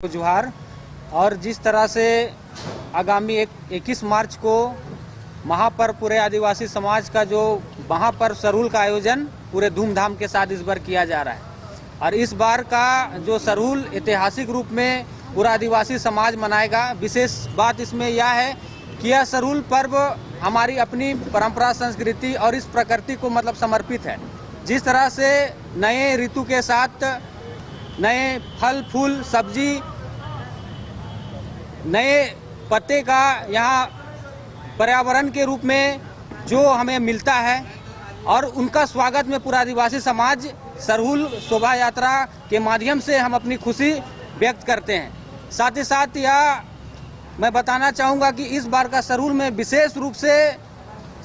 जोहार। और जिस तरह से आगामी 21 मार्च को महापर्व पूरे आदिवासी समाज का जो महापर्व सरहुल का आयोजन पूरे धूमधाम के साथ इस बार किया जा रहा है। और इस बार का जो सरहुल ऐतिहासिक रूप में पूरा आदिवासी समाज मनाएगा। विशेष बात इसमें यह है कि यह सरहुल पर्व हमारी अपनी परंपरा, संस्कृति और इस प्रकृति को समर्पित है। जिस तरह से नए ऋतु के साथ नए फल फूल सब्जी, नए पत्ते का यहाँ पर्यावरण के रूप में जो हमें मिलता है और उनका स्वागत में पूरा आदिवासी समाज सरहुल शोभा यात्रा के माध्यम से हम अपनी खुशी व्यक्त करते हैं। साथ ही साथ यह मैं बताना चाहूँगा कि इस बार का सरहुल में विशेष रूप से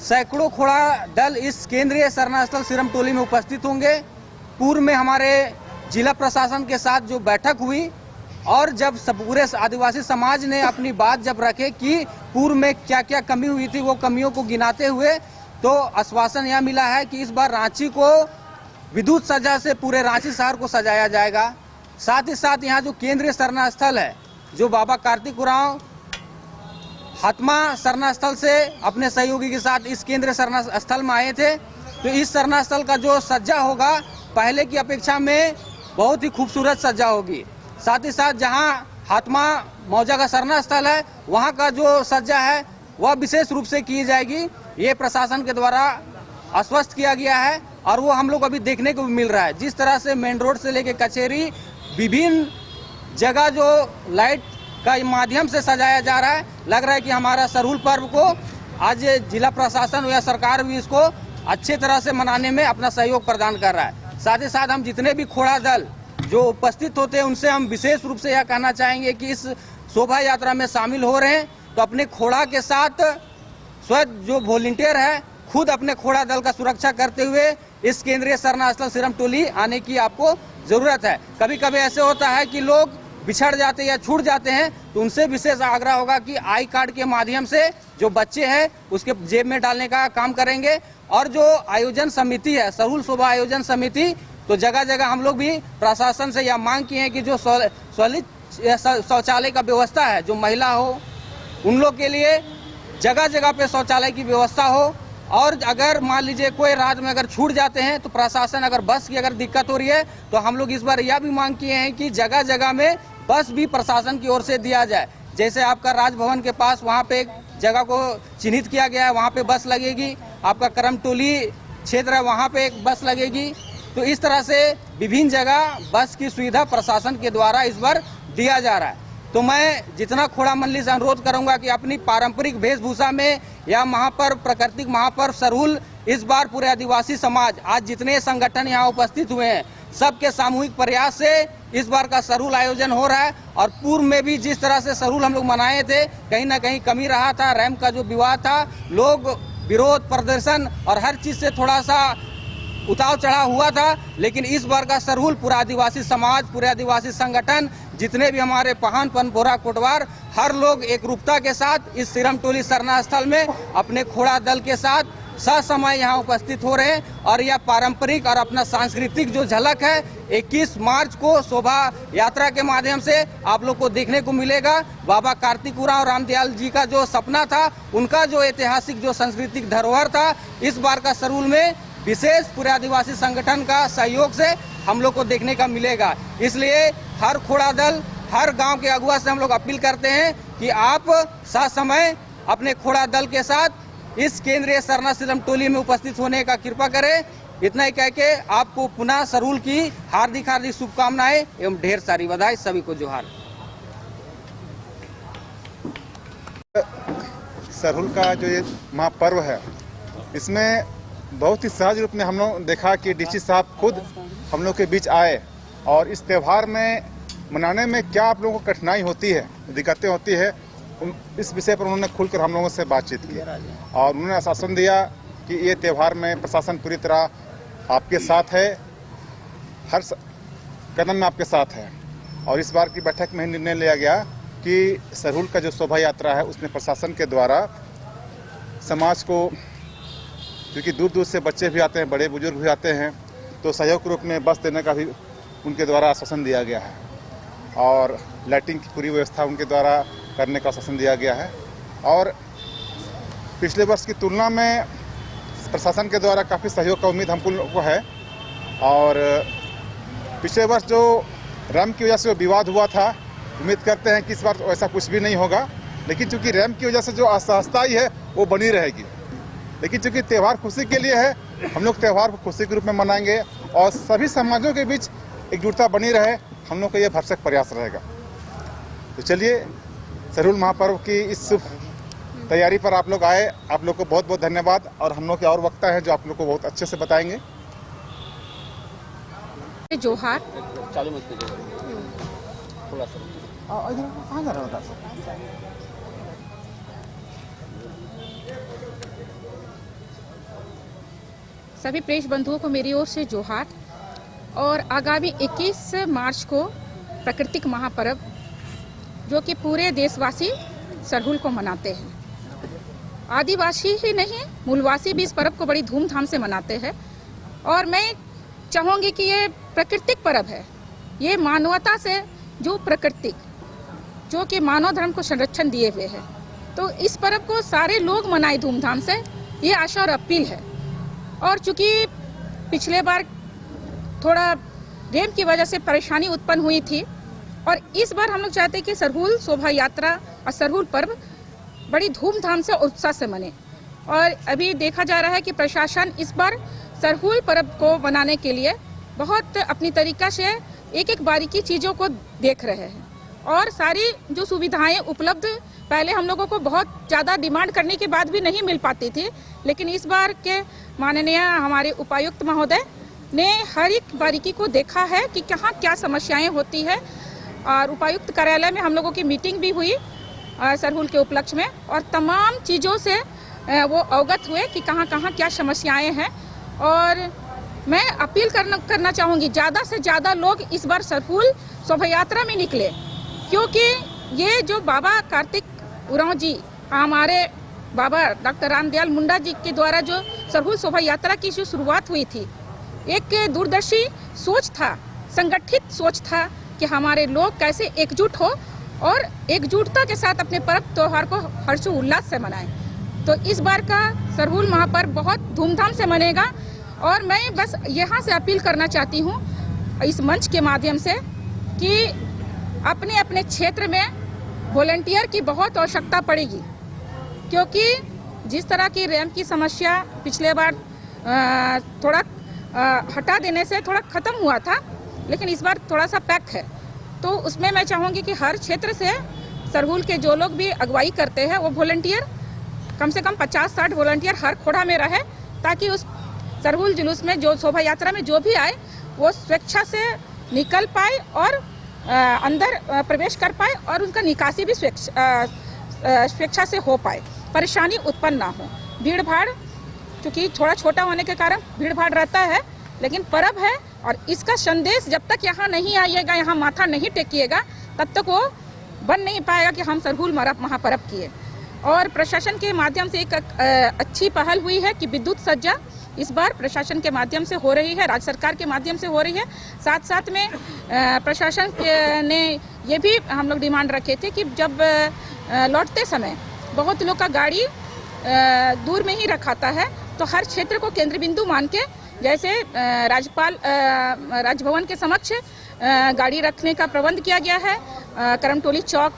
सैकड़ों खोड़ा दल इस केंद्रीय शरण स्थल सिरमटोली में उपस्थित होंगे। पूर्व में हमारे जिला प्रशासन के साथ जो बैठक हुई और जब पूरे आदिवासी समाज ने अपनी बात जब रखे कि पूर्व में क्या क्या कमी हुई थी, वो कमियों को गिनाते हुए तो आश्वासन यह मिला है कि इस बार रांची को विद्युत सज्जा से पूरे रांची शहर को सजाया जाएगा। साथ ही साथ यहाँ जो केंद्रीय शरण स्थल है, जो बाबा कार्तिक उरांव हातमा शरण स्थल से अपने सहयोगी के साथ इस केंद्रीय शरण स्थल में आए थे, तो इस शरण स्थल का जो सज्जा होगा पहले की अपेक्षा में बहुत ही खूबसूरत सज्जा होगी। साथ ही साथ जहां हातमा मौजा का शरण स्थल है, वहां का जो सज्जा है वह विशेष रूप से की जाएगी। ये प्रशासन के द्वारा आश्वस्त किया गया है और वो हम लोग अभी देखने को भी मिल रहा है। जिस तरह से मेन रोड से लेके कचहरी विभिन्न जगह जो लाइट का माध्यम से सजाया जा रहा है, लग रहा है कि हमारा सरहुल पर्व को आज जिला प्रशासन या सरकार भी इसको अच्छे तरह से मनाने में अपना सहयोग प्रदान कर रहा है। साथ ही साथ हम जितने भी खोड़ा दल जो उपस्थित होते हैं उनसे हम विशेष रूप से यह कहना चाहेंगे कि इस शोभा यात्रा में शामिल हो रहे हैं तो अपने खोड़ा के साथ स्वयं जो वॉलंटियर है खुद अपने खोड़ा दल का सुरक्षा करते हुए इस केंद्रीय शरण स्थल सिरमटोली आने की आपको जरूरत है। कभी कभी ऐसे होता है कि लोग बिछड़ जाते हैं या छूट जाते हैं, तो उनसे विशेष आग्रह होगा कि आई कार्ड के माध्यम से जो बच्चे हैं उसके जेब में डालने का काम करेंगे। और जो आयोजन समिति है, सरहुल शोभा आयोजन समिति, तो जगह जगह हम लोग भी प्रशासन से यह मांग किए हैं कि जो शौचालय का व्यवस्था है, जो महिला हो उन लोग के लिए जगह जगह पे शौचालय की व्यवस्था हो। और अगर मान लीजिए कोई रात में अगर छूट जाते हैं तो प्रशासन अगर बस की अगर दिक्कत हो रही है तो हम लोग इस बार यह भी मांग किए हैं कि जगह जगह में बस भी प्रशासन की ओर से दिया जाए। जैसे आपका राजभवन के पास वहाँ पे एक जगह को चिन्हित किया गया है, वहाँ पे बस लगेगी। आपका करमटोली क्षेत्र है, वहाँ पे एक बस लगेगी। तो इस तरह से विभिन्न जगह बस की सुविधा प्रशासन के द्वारा इस बार दिया जा रहा है। तो मैं जितना खोड़ा मंडली से अनुरोध करूंगा कि अपनी पारंपरिक वेशभूषा में यह महापर्व, प्राकृतिक महापर्व सरहुल इस बार पूरे आदिवासी समाज, आज जितने संगठन यहाँ उपस्थित हुए हैं, सबके सामूहिक प्रयास से इस बार का सरहुल आयोजन हो रहा है। और पूर्व में भी जिस तरह से सरहुल हम लोग मनाए थे, कहीं ना कहीं कमी रहा था, रैंप का जो विवाद था, लोग विरोध प्रदर्शन और हर चीज से थोड़ा सा उतार चढ़ाव हुआ था। लेकिन इस बार का सरहुल पूरा आदिवासी समाज, पूरे आदिवासी संगठन, जितने भी हमारे पहान पनपोरा कोटवार, हर लोग एक रूपता के साथ इस सिरमटोली शरण स्थल में अपने खोड़ा दल के साथ ससमय यहाँ उपस्थित हो रहे हैं। और यह पारंपरिक और अपना सांस्कृतिक जो झलक है 21 मार्च को शोभा यात्रा के माध्यम से आप लोग को देखने को मिलेगा। बाबा कार्तिक उरांव रामदयाल जी का जो सपना था, उनका जो ऐतिहासिक जो सांस्कृतिक धरोहर था, इस बार का सरहुल में विशेष पूरे आदिवासी संगठन का सहयोग से हम लोग को देखने का मिलेगा। इसलिए हर खोड़ा दल, हर गांव के अगुआ से हम लोग अपील करते हैं कि आप ससमय अपने खोड़ा दल के साथ इस केंद्रीय शरण सिरमटोली में उपस्थित होने का कृपा करें। इतना ही कह के आपको पुनः सरहुल की हार्दिक हार्दिक शुभकामनाएं एवं ढेर सारी बधाई। सभी को जोहार। सरहुल का जो ये महापर्व है, इसमें बहुत ही सहज रूप में हम लोग देखा कि डीसी साहब खुद हम लोग के बीच आए और इस त्यौहार में मनाने में क्या आप लोगों को कठिनाई होती है, दिक्कतें होती है, इस विषय पर उन्होंने खुलकर हम लोगों से बातचीत की और उन्होंने आश्वासन दिया कि ये त्यौहार में प्रशासन पूरी तरह आपके साथ है, हर कदम में आपके साथ है। और इस बार की बैठक में निर्णय लिया गया कि सरहुल का जो शोभा यात्रा है उसमें प्रशासन के द्वारा समाज को, क्योंकि दूर दूर से बच्चे भी आते हैं, बड़े बुजुर्ग भी आते हैं, तो सहयोग के रूप में बस देने का भी उनके द्वारा आश्वासन दिया गया है। और लाइटिंग की पूरी व्यवस्था उनके द्वारा करने का आश्वासन दिया गया है। और पिछले वर्ष की तुलना में प्रशासन के द्वारा काफ़ी सहयोग का उम्मीद हमको लोगों को है। और पिछले वर्ष जो रैम्प की वजह से जो विवाद हुआ था, उम्मीद करते हैं कि इस बार वैसा कुछ भी नहीं होगा। लेकिन चूंकि रैम्प की वजह से जो असहजताई है वो बनी रहेगी। लेकिन चूंकि त्यौहार खुशी के लिए है, हम लोग त्यौहार को खुशी के रूप में मनाएंगे और सभी समाजों के बीच एकजुटता बनी रहे, हम लोग का ये भरसक प्रयास रहेगा। तो चलिए, सरहुल महापर्व की इस शुभ तैयारी पर आप लोग आए, आप लोग को बहुत बहुत धन्यवाद। और हम लोग के और वक्ता हैं जो आप लोग को बहुत अच्छे से बताएंगे। जोहार। चालू मत कीजिए, थोड़ा सा कहाँ जा रहा था? सभी प्रेस बंधुओं को मेरी ओर से जोहार। और आगामी 21 मार्च को प्राकृतिक महापर्व जो कि पूरे देशवासी सरहुल को मनाते हैं, आदिवासी ही नहीं मूलवासी भी इस पर्व को बड़ी धूमधाम से मनाते हैं। और मैं चाहूँगी कि ये प्राकृतिक पर्व है, ये मानवता से जो प्राकृतिक जो कि मानव धर्म को संरक्षण दिए हुए है, तो इस पर्व को सारे लोग मनाएं धूमधाम से, ये आशा और अपील है। और चूँकि पिछले बार थोड़ा रैम्प की वजह से परेशानी उत्पन्न हुई थी, और इस बार हम लोग चाहते हैं कि सरहुल शोभा यात्रा और सरहुल पर्व बड़ी धूमधाम से और उत्साह से मने। और अभी देखा जा रहा है कि प्रशासन इस बार सरहुल पर्व को मनाने के लिए बहुत अपनी तरीका से एक एक बारीकी चीज़ों को देख रहे हैं। और सारी जो सुविधाएं उपलब्ध पहले हम लोगों को बहुत ज़्यादा डिमांड करने के बाद भी नहीं मिल पाती थी, लेकिन इस बार के माननीय हमारे उपायुक्त महोदय ने हर एक बारीकी को देखा है कि कहाँ क्या समस्याएं होती है। और उपायुक्त कार्यालय में हम लोगों की मीटिंग भी हुई सरहुल के उपलक्ष्य में, और तमाम चीज़ों से वो अवगत हुए कि कहाँ कहाँ क्या समस्याएं हैं। और मैं अपील करना चाहूँगी ज़्यादा से ज़्यादा लोग इस बार सरहुल शोभा यात्रा में निकले, क्योंकि ये जो बाबा कार्तिक उरांव जी, हमारे बाबा डॉक्टर रामदयाल मुंडा जी के द्वारा जो सरहुल शोभा यात्रा की जो शुरुआत हुई थी, एक दूरदर्शी सोच था, संगठित सोच था कि हमारे लोग कैसे एकजुट हो और एकजुटता के साथ अपने पर्व त्योहार को हर्षोल्लास से मनाएं। तो इस बार का सरहुल महापर्व बहुत धूमधाम से मनेगा। और मैं बस यहाँ से अपील करना चाहती हूँ इस मंच के माध्यम से कि अपने अपने क्षेत्र में वॉलंटियर की बहुत आवश्यकता पड़ेगी, क्योंकि जिस तरह की रैम्प की समस्या पिछले बार थोड़ा हटा देने से थोड़ा ख़त्म हुआ था, लेकिन इस बार थोड़ा सा पैक है। तो उसमें मैं चाहूँगी कि हर क्षेत्र से सरहुल के जो लोग भी अगुवाई करते हैं वो वॉलंटियर कम से कम 50-60 वॉलंटियर हर खोड़ा में रहे, ताकि उस सरहुल जुलूस में जो शोभा यात्रा में जो भी आए वो स्वेच्छा से निकल पाए और अंदर प्रवेश कर पाए, और उनका निकासी भी स्वेच्छा से हो पाए, परेशानी उत्पन्न ना हो। भीड़ भाड़ चूँकि थोड़ा छोटा होने के कारण भीड़ भाड़ रहता है, लेकिन पर्व है और इसका संदेश जब तक यहाँ नहीं आइएगा, यहाँ माथा नहीं टेकिएगा, तब तक वो बन नहीं पाएगा कि हम सरहुल महापर्व किए। और प्रशासन के माध्यम से एक अच्छी पहल हुई है कि विद्युत सज्जा इस बार प्रशासन के माध्यम से हो रही है, राज्य सरकार के माध्यम से हो रही है। साथ साथ में प्रशासन ने ये भी हम लोग डिमांड रखे थे कि जब लौटते समय बहुत लोग का गाड़ी दूर में ही रखाता है, तो हर क्षेत्र को केंद्र बिंदु मान के, जैसे राज्यपाल राजभवन के समक्ष गाड़ी रखने का प्रबंध किया गया है, करमटोली चौक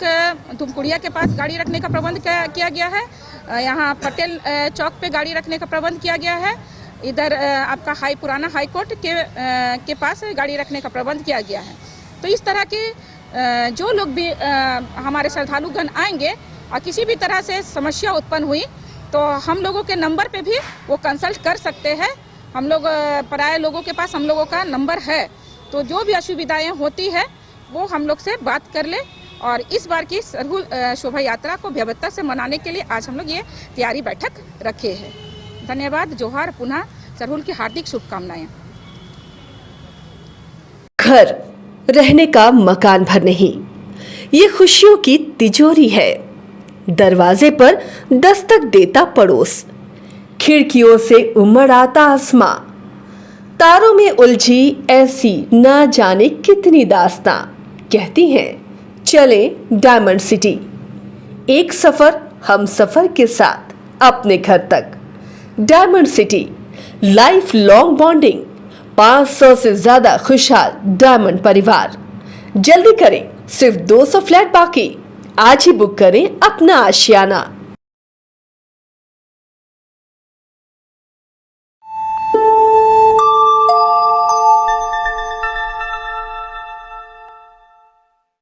तुमकुड़िया के पास गाड़ी रखने का प्रबंध किया गया है, यहाँ पटेल चौक पे गाड़ी रखने का प्रबंध किया गया है, इधर आपका पुराना हाई कोर्ट के पास गाड़ी रखने का प्रबंध किया गया है। तो इस तरह के जो लोग भी हमारे श्रद्धालुगण आएंगे और किसी भी तरह से समस्या उत्पन्न हुई, तो हम लोगों के नंबर पे भी वो कंसल्ट कर सकते हैं। हम लोग पराये लोगों के पास हम लोगों का नंबर है, तो जो भी असुविधाएं होती है वो हम लोग से बात कर ले। और इस बार की सरहुल शोभा यात्रा को भव्यता से मनाने के लिए आज हम लोग ये तैयारी बैठक रखे हैं। धन्यवाद, जोहार, पुनः सरहुल की हार्दिक शुभकामनाएं। घर रहने का मकान भर नहीं, ये खुशियों की तिजोरी है। दरवाजे पर दस्तक देता पड़ोस, खिड़कियों से उमड़ आता आसमां, तारों में उलझी ऐसी ना जाने कितनी दास्तां। कहती हैं चले डायमंड सिटी, एक सफर हम सफर के साथ अपने घर तक। Diamond city, life long bonding, 500 से ज्यादा खुशहाल डायमंड परिवार। जल्दी करें, सिर्फ 200 फ्लैट बाकी। आज ही बुक करें अपना आशियाना।